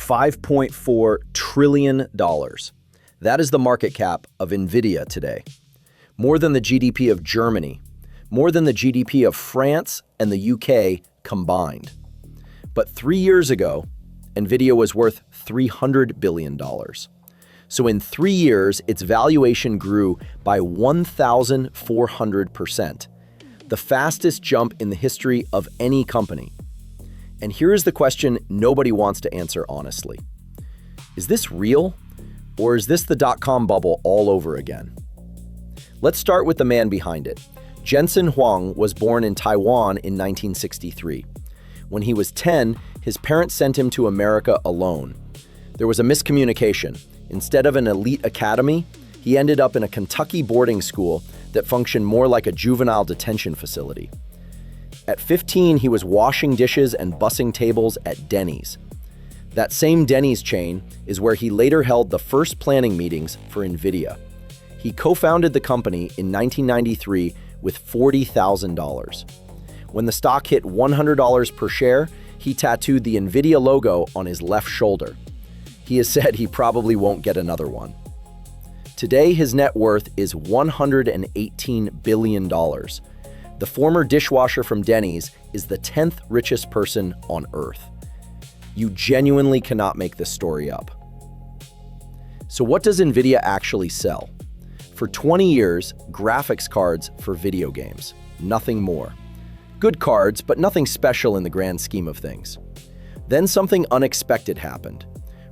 $5.4 trillion. That is the market cap of Nvidia today. More than the GDP of Germany, more than the GDP of France and the UK combined. But 3 years ago, Nvidia was worth $300 billion. So in 3 years, its valuation grew by 1,400%, the fastest jump in the history of any company. And here is the question nobody wants to answer honestly. Is this real? Or is this the dot-com bubble all over again? Let's start with the man behind it. Jensen Huang was born in Taiwan in 1963. When he was 10, his parents sent him to America alone. There was a miscommunication. Instead of an elite academy, he ended up in a Kentucky boarding school that functioned more like a juvenile detention facility. At 15, he was washing dishes and bussing tables at Denny's. That same Denny's chain is where he later held the first planning meetings for Nvidia. He co-founded the company in 1993 with $40,000. When the stock hit $100 per share, he tattooed the Nvidia logo on his left shoulder. He has said he probably won't get another one. Today, his net worth is $118 billion. The former dishwasher from Denny's is the 10th richest person on Earth. You genuinely cannot make this story up. So what does Nvidia actually sell? For 20 years, graphics cards for video games. Nothing more. Good cards, but nothing special in the grand scheme of things. Then something unexpected happened.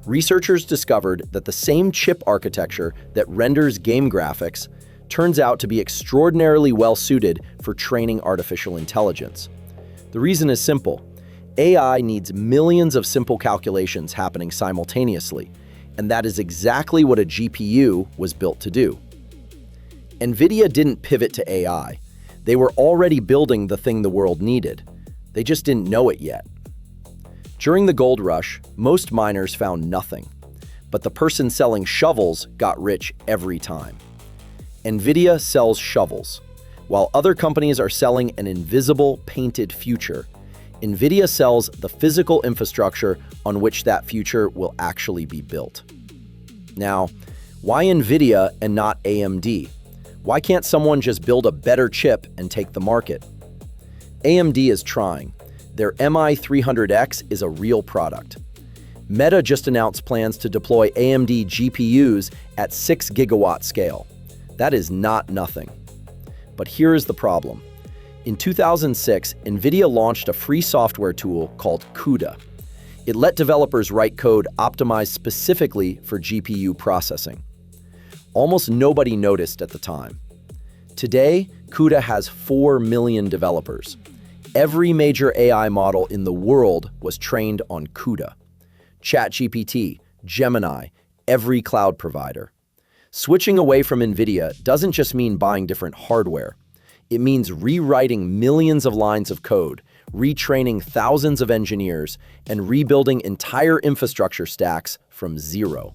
Researchers discovered that the same chip architecture that renders game graphics turns out to be extraordinarily well-suited for training artificial intelligence. The reason is simple. AI needs millions of simple calculations happening simultaneously, and that is exactly what a GPU was built to do. Nvidia didn't pivot to AI. They were already building the thing the world needed. They just didn't know it yet. During the gold rush, most miners found nothing, but the person selling shovels got rich every time. Nvidia sells shovels. While other companies are selling an invisible, painted future, Nvidia sells the physical infrastructure on which that future will actually be built. Now, why Nvidia and not AMD? Why can't someone just build a better chip and take the market? AMD is trying. Their MI300X is a real product. Meta just announced plans to deploy AMD GPUs at 6 gigawatt scale. That is not nothing. But here is the problem. In 2006, Nvidia launched a free software tool called CUDA. It let developers write code optimized specifically for GPU processing. Almost nobody noticed at the time. Today, CUDA has 4 million developers. Every major AI model in the world was trained on CUDA. ChatGPT, Gemini, every cloud provider. Switching away from Nvidia doesn't just mean buying different hardware. It means rewriting millions of lines of code, retraining thousands of engineers, and rebuilding entire infrastructure stacks from zero.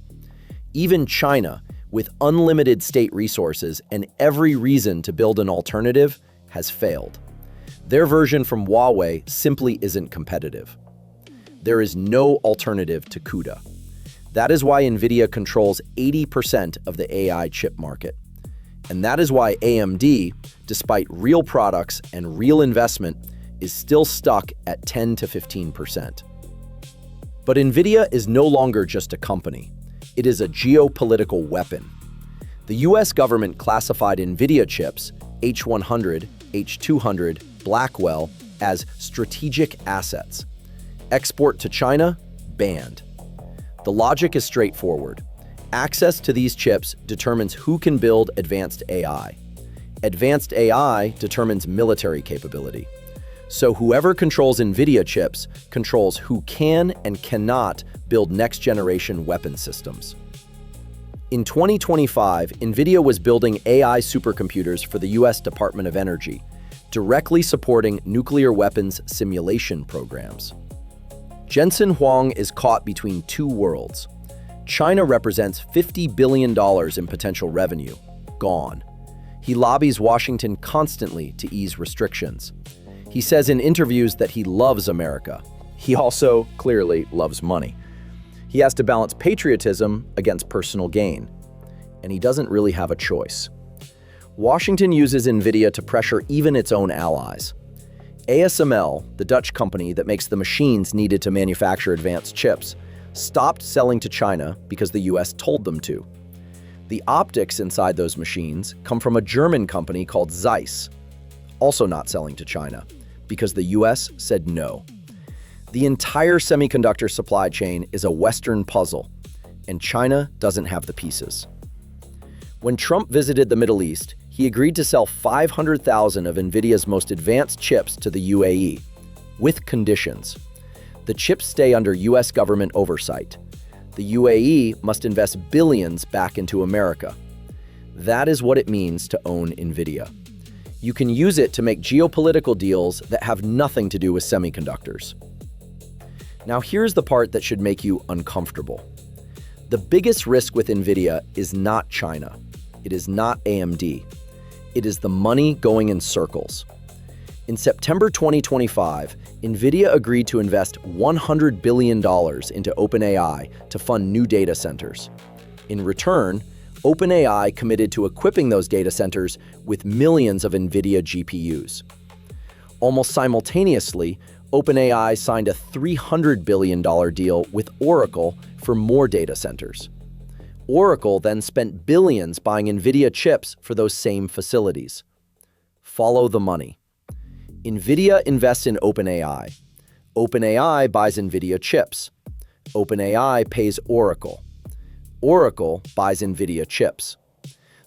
Even China, with unlimited state resources and every reason to build an alternative, has failed. Their version from Huawei simply isn't competitive. There is no alternative to CUDA. That is why Nvidia controls 80% of the AI chip market. And that is why AMD, despite real products and real investment, is still stuck at 10 to 15%. But Nvidia is no longer just a company. It is a geopolitical weapon. The US government classified Nvidia chips, H100, H200, Blackwell, as strategic assets. Export to China? Banned. The logic is straightforward. Access to these chips determines who can build advanced AI. Advanced AI determines military capability. So whoever controls Nvidia chips controls who can and cannot build next-generation weapon systems. In 2025, Nvidia was building AI supercomputers for the US Department of Energy, directly supporting nuclear weapons simulation programs. Jensen Huang is caught between two worlds. China represents $50 billion in potential revenue. Gone. He lobbies Washington constantly to ease restrictions. He says in interviews that he loves America. He also clearly loves money. He has to balance patriotism against personal gain, and he doesn't really have a choice. Washington uses Nvidia to pressure even its own allies. ASML, the Dutch company that makes the machines needed to manufacture advanced chips, stopped selling to China because the US told them to. The optics inside those machines come from a German company called Zeiss, also not selling to China, because the US said no. The entire semiconductor supply chain is a Western puzzle, and China doesn't have the pieces. When Trump visited the Middle East, he agreed to sell 500,000 of Nvidia's most advanced chips to the UAE, with conditions. The chips stay under US government oversight. The UAE must invest billions back into America. That is what it means to own Nvidia. You can use it to make geopolitical deals that have nothing to do with semiconductors. Now here's the part that should make you uncomfortable. The biggest risk with Nvidia is not China. It is not AMD. It is the money going in circles. In September 2025, Nvidia agreed to invest $100 billion into OpenAI to fund new data centers. In return, OpenAI committed to equipping those data centers with millions of Nvidia GPUs. Almost simultaneously, OpenAI signed a $300 billion deal with Oracle for more data centers. Oracle then spent billions buying Nvidia chips for those same facilities. Follow the money. Nvidia invests in OpenAI. OpenAI buys Nvidia chips. OpenAI pays Oracle. Oracle buys Nvidia chips.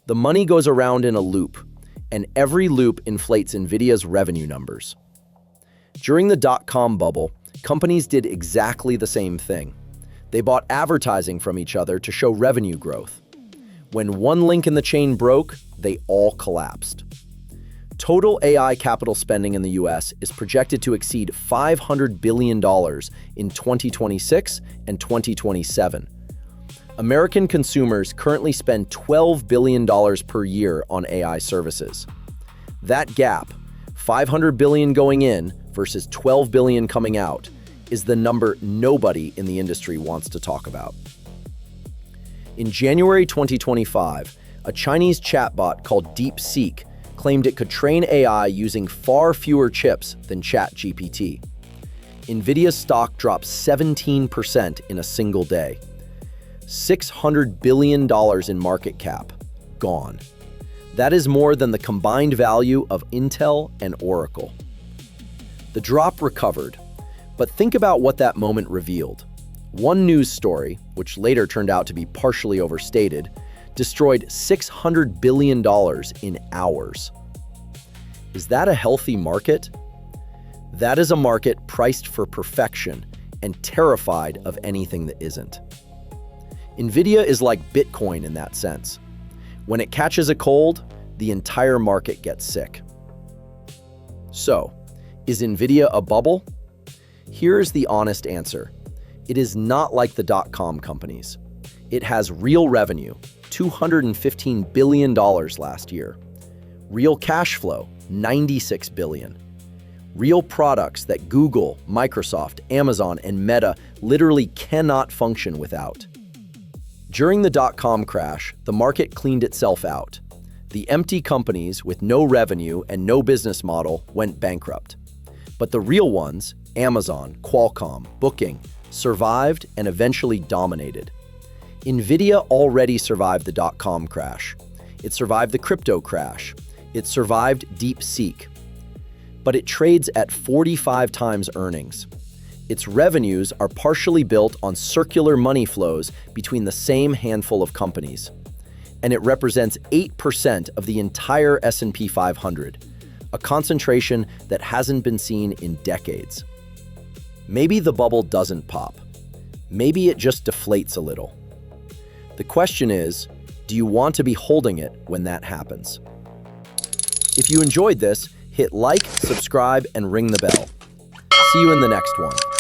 The money goes around in a loop, and every loop inflates Nvidia's revenue numbers. During the dot-com bubble, companies did exactly the same thing. They bought advertising from each other to show revenue growth. When one link in the chain broke, they all collapsed. Total AI capital spending in the US is projected to exceed $500 billion in 2026 and 2027. American consumers currently spend $12 billion per year on AI services. That gap, $500 billion going in versus $12 billion coming out, is the number nobody in the industry wants to talk about. In January 2025, a Chinese chatbot called DeepSeek claimed it could train AI using far fewer chips than ChatGPT. Nvidia's stock dropped 17% in a single day. $600 billion in market cap, gone. That is more than the combined value of Intel and Oracle. The drop recovered, but think about what that moment revealed. One news story, which later turned out to be partially overstated, destroyed $600 billion in hours. Is that a healthy market? That is a market priced for perfection and terrified of anything that isn't. Nvidia is like Bitcoin in that sense. When it catches a cold, the entire market gets sick. So, is Nvidia a bubble? Here's the honest answer. It is not like the dot-com companies. It has real revenue, $215 billion last year. Real cash flow, $96 billion. Real products that Google, Microsoft, Amazon, and Meta literally cannot function without. During the dot-com crash, the market cleaned itself out. The empty companies with no revenue and no business model went bankrupt. But the real ones, Amazon, Qualcomm, Booking, survived and eventually dominated. Nvidia already survived the dot-com crash. It survived the crypto crash. It survived DeepSeek. But it trades at 45 times earnings. Its revenues are partially built on circular money flows between the same handful of companies. And it represents 8% of the entire S&P 500, a concentration that hasn't been seen in decades. Maybe the bubble doesn't pop. Maybe it just deflates a little. The question is, do you want to be holding it when that happens? If you enjoyed this, hit like, subscribe, and ring the bell. See you in the next one.